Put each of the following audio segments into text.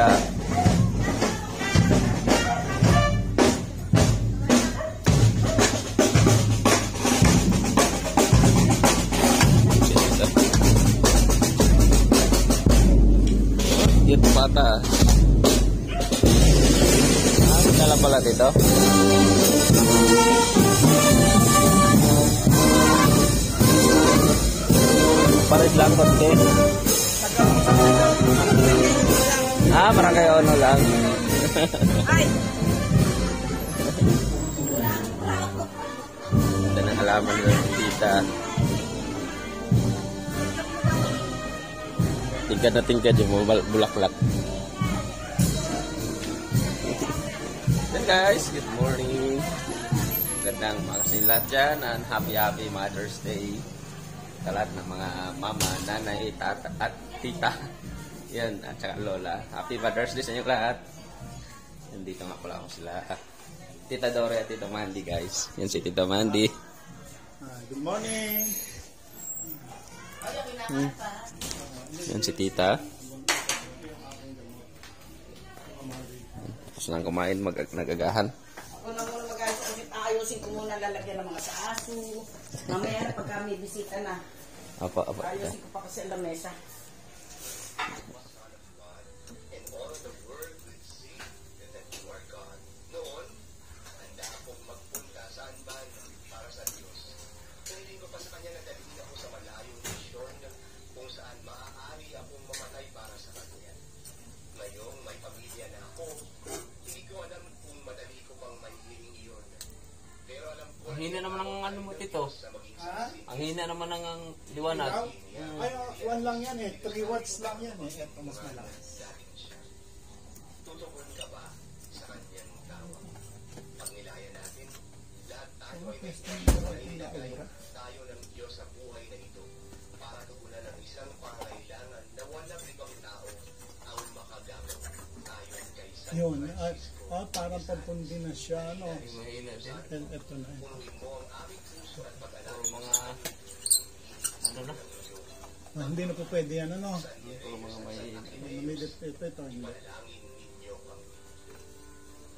Tita. Dito pata. Dala pala dito. Pares lang konti. Parang kayo ano lang. Ito na halaman nila ng tita. Tingkad na tingkad yung bulaklak. Then guys, good morning. Gandang mga lahat dyan and happy Mother's Day sa lahat ng mga mama, nanay, tata at tita. Yan, at saka lola. Happy Mother's Day sa inyo lahat. Nandito nga pala ako sila. Tita Dore at Tita Mandy guys. Yan si Tita Mandy. Good morning. Yan si Tita. Tapos nang kumain, nagagahan. Ako na muna mag-ayos. Ayusin ko muna lalagyan ng mga sa aso. Mamaya na pag kami bisita na. Apa. Ayusin ko pa kasi ang lamesa. Ang hina naman ng ano mo dito. Ang hina naman ng liwanag. Ay, 1 lang yan eh. 3 watts lang yan eh. Ito mas malaki. Tutugon ka ba sa kanyang tawag? Pangilayan natin, lahat tayo ay may tayo ng Diyos sa buhay na ito para tugunan ng isang pangailangan na walang ibang tao ang makagamit tayo kaysa Yun. Parang pampundi na siya. Ano? Mahina din. Ito na. Puro mga ano na? Hindi na po pwede yan. Ano? Puro mga mahina. Namidit ito. Hindi.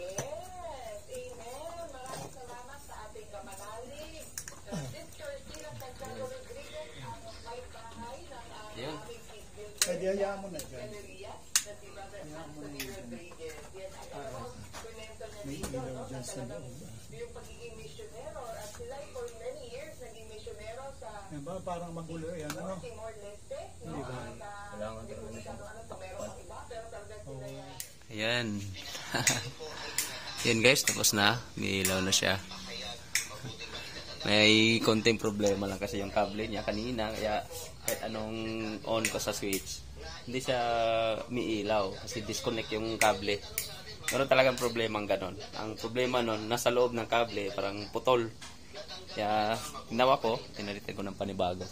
Yes, amen. Maraming salamat sa ating kamanalig. Sister Tina Santiago Rodriguez, ang may bahay ng Yan. aming Kisbil Pwede hayaan mo na dyan. Galeria, na si Brother Anthony Rodriguez. Yan ang kunento niya May dito, ilaw no? dyan sa Talagang loob. yung pagiging misyonero at sila for many years naging misyonero sa Yan ba? Parang magulo yan. Ano? Timor-Leste. Hindi ba? Wala nga Hindi ko masyado alam kung meron pang iba, pero talagang sila yan. Ayan. Yan guys, tapos na. May ilaw na siya. May konting problema lang kasi yung kable niya kanina. Kaya kahit anong on ko sa switch, hindi siya umiilaw kasi disconnect yung kable. Meron talagang problema ng ganon. Ang problema nun, nasa loob ng kable, parang putol. Kaya ginawa ko, pinalitan ko ng panibago.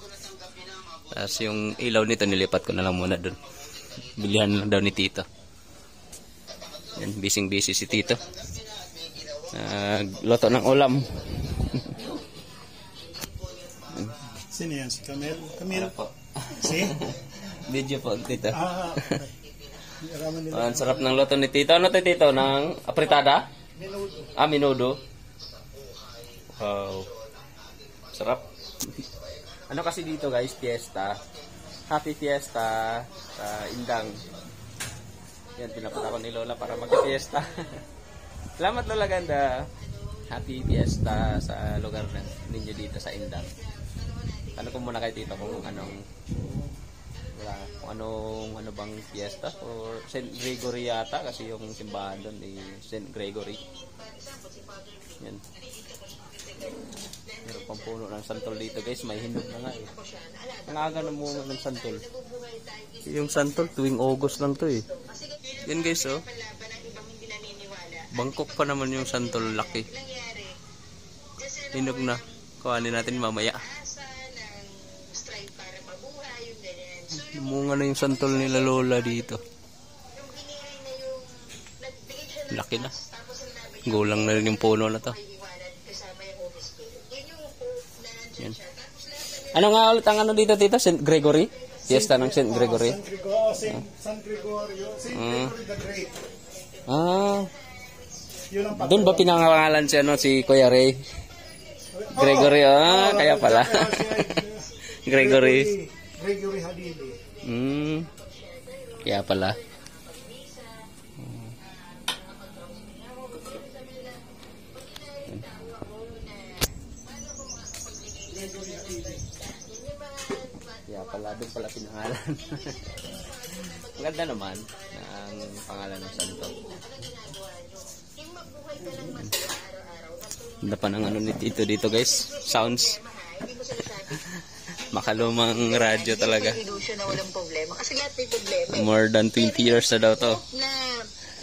Tapos yung ilaw nito, nilipat ko na lang muna dun. Bilihan lang daw ni Tito. Yan, busy si Tito. Loto ng ulam. Sino yan? Si Camille? Camille? Ano po? Si? Video po, Tito. Okay. Raman nila. Ang sarap ng loto ni Tito. Ano to, Tito? Ng apritada? Minudo. Minudo. Wow. Sarap. Ano kasi dito guys, fiesta. Happy fiesta sa Indang. Yan, pinapunta ko ni Lola para mag-fiesta. Salamat Lola Ganda. Happy fiesta sa lugar ninyo dito sa Indang. Ano ko muna kay Tito kung anong ano bang fiesta or St. Gregory yata kasi yung simbahan doon ay St. Gregory. Yan. Meron pang puno ng santol dito guys, may hinog na nga eh. Ang aga na bunga ng santol. Yung santol tuwing August lang to eh. Yan guys oh. Bangkok pa naman yung santol, laki. Hinog na. Kuhanin natin mamaya. Munga na yung santol nila Lola dito. Laki na. Gulang na rin yung puno na to. Yan. Ano nga ulit ang ano dito, Tita? St. Gregory? Fiesta ng St. Gregory. San Gregorio. St. Mm. Gregory the Great. Ah, Yun ang doon ba pinangalan siya no, si Kuya Ray? Gregory, kaya pala. Gregory. Gregory Halili. Kaya pala. Kaya pala, doon pala pinangalan. Maganda naman ang pangalan ng santo. Ganda pa ng ano ni Tito dito guys. Sounds. Makalumang radyo talaga. Ilusyon na walang problema. Kasi lahat may problema. More than 20 years na daw to. Na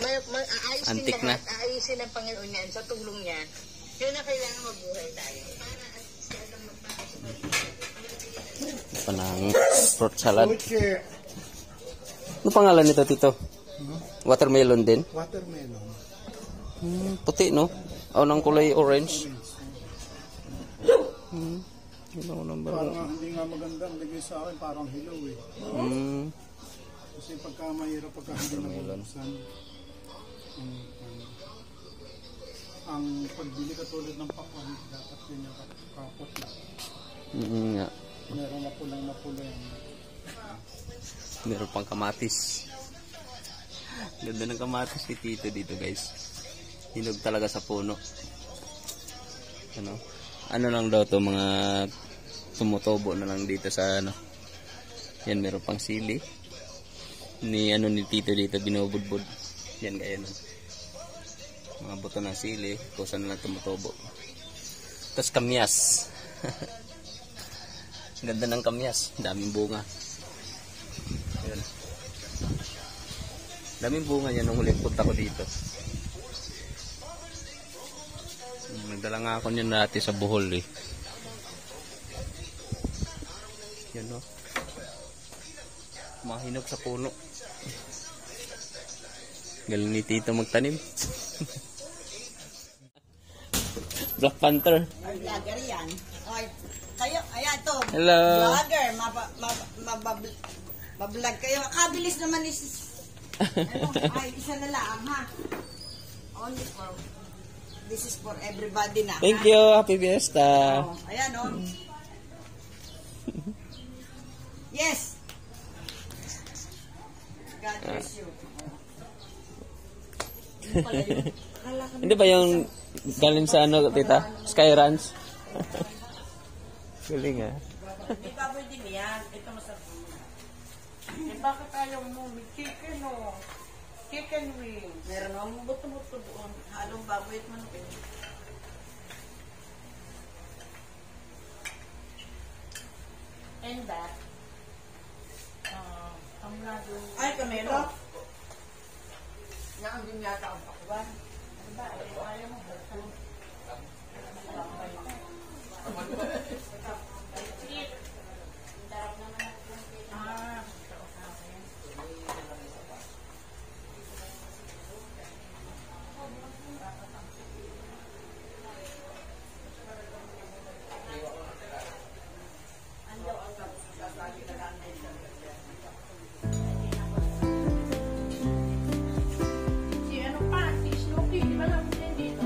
aayusin Antik lahat, na. aayusin ng Panginoon yan sa tulong niya. Yun na kailangan mabuhay tayo. Pa ng fruit salad. Butcher. Ano pangalan nito, Tito? Watermelon din? Watermelon. Puti, no? O, ng kulay orange. Parang hindi nga maganda ang bigay sa akin. Parang hilaw eh. Kasi pagka mahirap, pagka hindi nabubuksan, ang pagbili katulad ng pakwan, dapat yun yung kapot na. Nga. Meron mapula yan. Meron pang kamatis. Ganda ng kamatis ni Tito dito, guys. Hinog talaga sa puno. Ano lang daw to, mga tumutubo na lang dito sa ano. Yan, meron pang sili. Ni Tito dito, binubudbud. Yan, gaya nun. Mga buto ng sili, kusa na lang tumutubo. Tapos kamyas. Ganda ng kamyas, daming bunga. Ayan. Daming bunga niya nung huling punta ko dito. Nagdala nga ako niyan dati sa Bohol eh. Yan no. Mahinog sa puno. Galing ni Tito magtanim. Black Panther. Ay, vlogger yan. Ay, kayo, ayan to. Hello. Vlogger, mablog kayo. Kabilis naman ay, isa na lang, ha? Only for, this is for everybody na. Thank you. Happy Fiesta. Oh, ayan, oh. Yes. God bless you. Ano pala yun? Akala ko Hindi ba yung galing sa ano, Tita? Sky Ranch? Galing ah. Di ba pwede mo yan? Ito masarap. Eh, bakit ayaw mo? May chicken, oh. Chicken wing. Meron akong buto-buto doon. Halong baboy at manok. And that, ang nado. Ay, kamelo. Yan din yata ang pakwan. Ano ba? Ayaw mo, buto. Si ano pa, si Snoopy, di ba namin din dito?